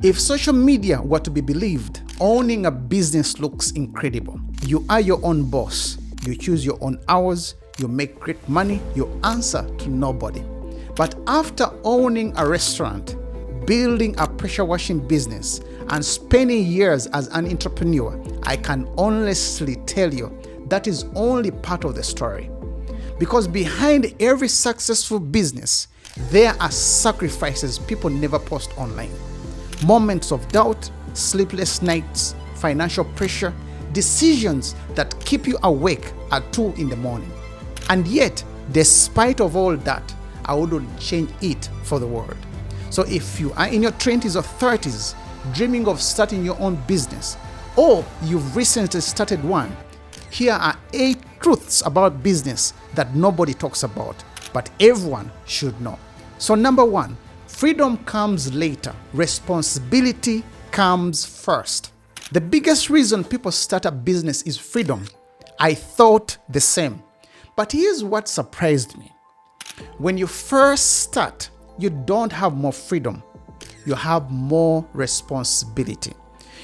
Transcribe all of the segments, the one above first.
If social media were to be believed, owning a business looks incredible. You are your own boss. You choose your own hours. You make great money. You answer to nobody. But after owning a restaurant, building a pressure washing business, and spending years as an entrepreneur, I can honestly tell you that is only part of the story. Because behind every successful business, there are sacrifices people never post online. Moments of doubt, sleepless nights, financial pressure, decisions that keep you awake at 2 in the morning. And yet, despite of all that, I wouldn't change it for the world. So if you are in your 20s or 30s, dreaming of starting your own business, or you've recently started one, here are 8 truths about business that nobody talks about, but everyone should know. So number 1, freedom comes later. Responsibility comes first. The biggest reason people start a business is freedom. I thought the same. But here's what surprised me. When you first start, you don't have more freedom. You have more responsibility.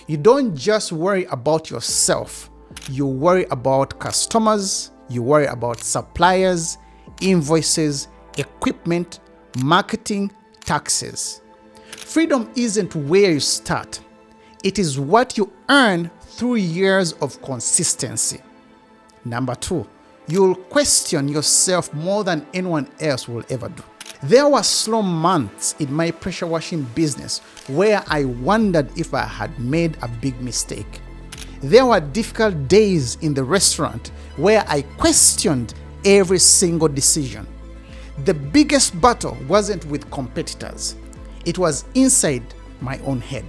You don't just worry about yourself. You worry about customers. You worry about suppliers, invoices, equipment, marketing, taxes. Freedom isn't where you start. It is what you earn through years of consistency. Number 2, you'll question yourself more than anyone else will ever do. There were slow months in my pressure washing business where I wondered if I had made a big mistake. There were difficult days in the restaurant where I questioned every single decision. The biggest battle wasn't with competitors. It was inside my own head.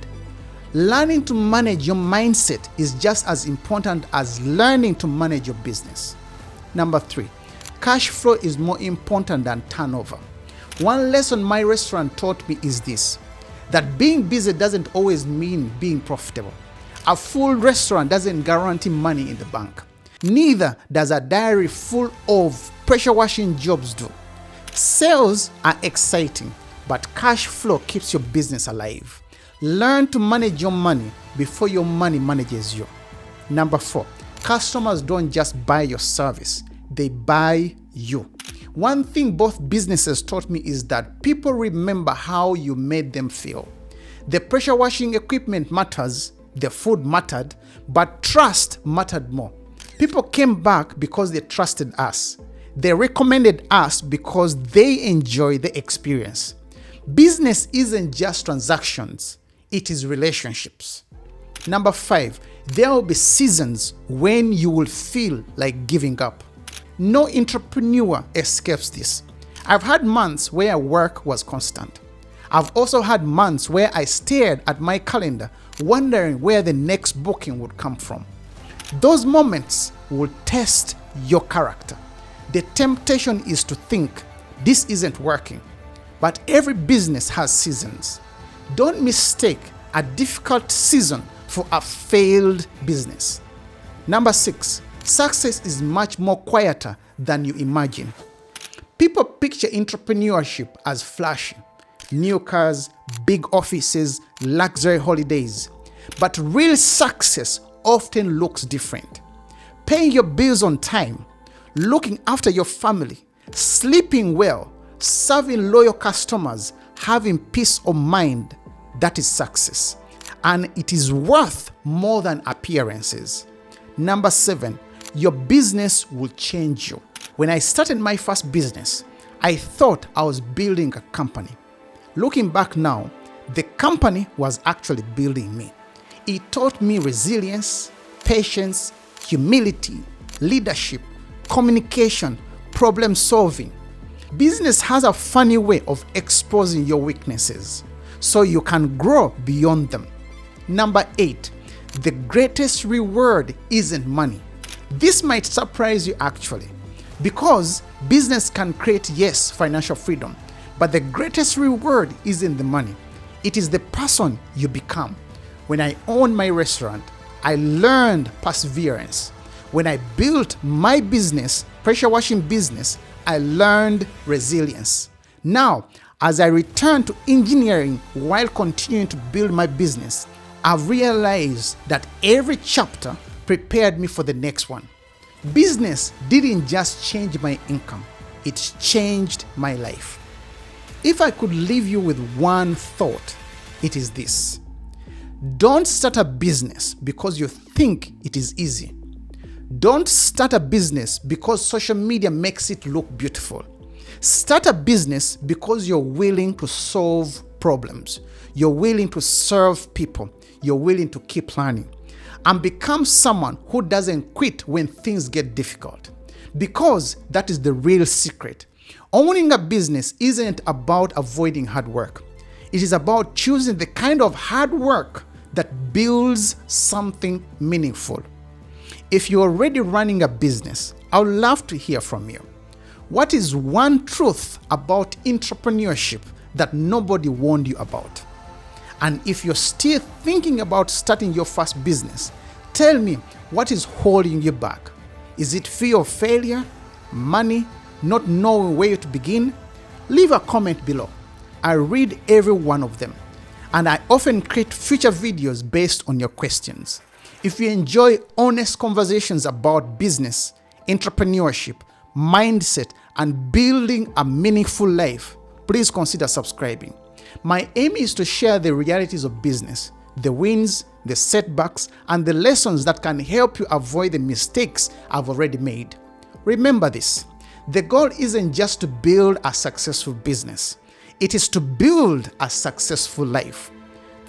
Learning to manage your mindset is just as important as learning to manage your business. Number 3, cash flow is more important than turnover. One lesson my restaurant taught me is this, that being busy doesn't always mean being profitable. A full restaurant doesn't guarantee money in the bank. Neither does a diary full of pressure washing jobs do. Sales are exciting, but cash flow keeps your business alive. Learn to manage your money before your money manages you. Number 4, customers don't just buy your service, they buy you. One thing both businesses taught me is that people remember how you made them feel. The pressure washing equipment matters, the food mattered, but trust mattered more. People came back because they trusted us. They recommended us because they enjoy the experience. Business isn't just transactions, it is relationships. Number 5, there will be seasons when you will feel like giving up. No entrepreneur escapes this. I've had months where work was constant. I've also had months where I stared at my calendar, wondering where the next booking would come from. Those moments will test your character. The temptation is to think, this isn't working. But every business has seasons. Don't mistake a difficult season for a failed business. Number 6, success is much more quieter than you imagine. People picture entrepreneurship as flashy, new cars, big offices, luxury holidays. But real success often looks different. Paying your bills on time, looking after your family, sleeping well, serving loyal customers, having peace of mind, that is success. And it is worth more than appearances. Number 7, your business will change you. When I started my first business, I thought I was building a company. Looking back now, the company was actually building me. It taught me resilience, patience, humility, leadership, communication, problem solving. Business has a funny way of exposing your weaknesses so you can grow beyond them. Number 8, the greatest reward isn't money. This might surprise you actually, because business can create, yes, financial freedom, but the greatest reward isn't the money. It is the person you become. When I owned my restaurant, I learned perseverance. When I built my business, pressure washing business, I learned resilience. Now, As I return to engineering while continuing to build my business, I've realized that every chapter prepared me for the next one. Business didn't just change my income, it changed my life. If I could leave you with one thought, it is this: don't start a business because you think it is easy. Don't start a business because social media makes it look beautiful. Start a business because you're willing to solve problems. You're willing to serve people. You're willing to keep learning. And become someone who doesn't quit when things get difficult. Because that is the real secret. Owning a business isn't about avoiding hard work. It is about choosing the kind of hard work that builds something meaningful. If you're already running a business, I would love to hear from you. What is one truth about entrepreneurship that nobody warned you about? And if you're still thinking about starting your first business, tell me what is holding you back. Is it fear of failure, money, not knowing where to begin? Leave a comment below. I read every one of them, and I often create future videos based on your questions. If you enjoy honest conversations about business, entrepreneurship, mindset, and building a meaningful life, please consider subscribing. My aim is to share the realities of business, the wins, the setbacks, and the lessons that can help you avoid the mistakes I've already made. Remember this: the goal isn't just to build a successful business, it is to build a successful life.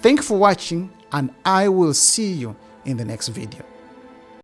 Thank you for watching, and I will see you in the next video.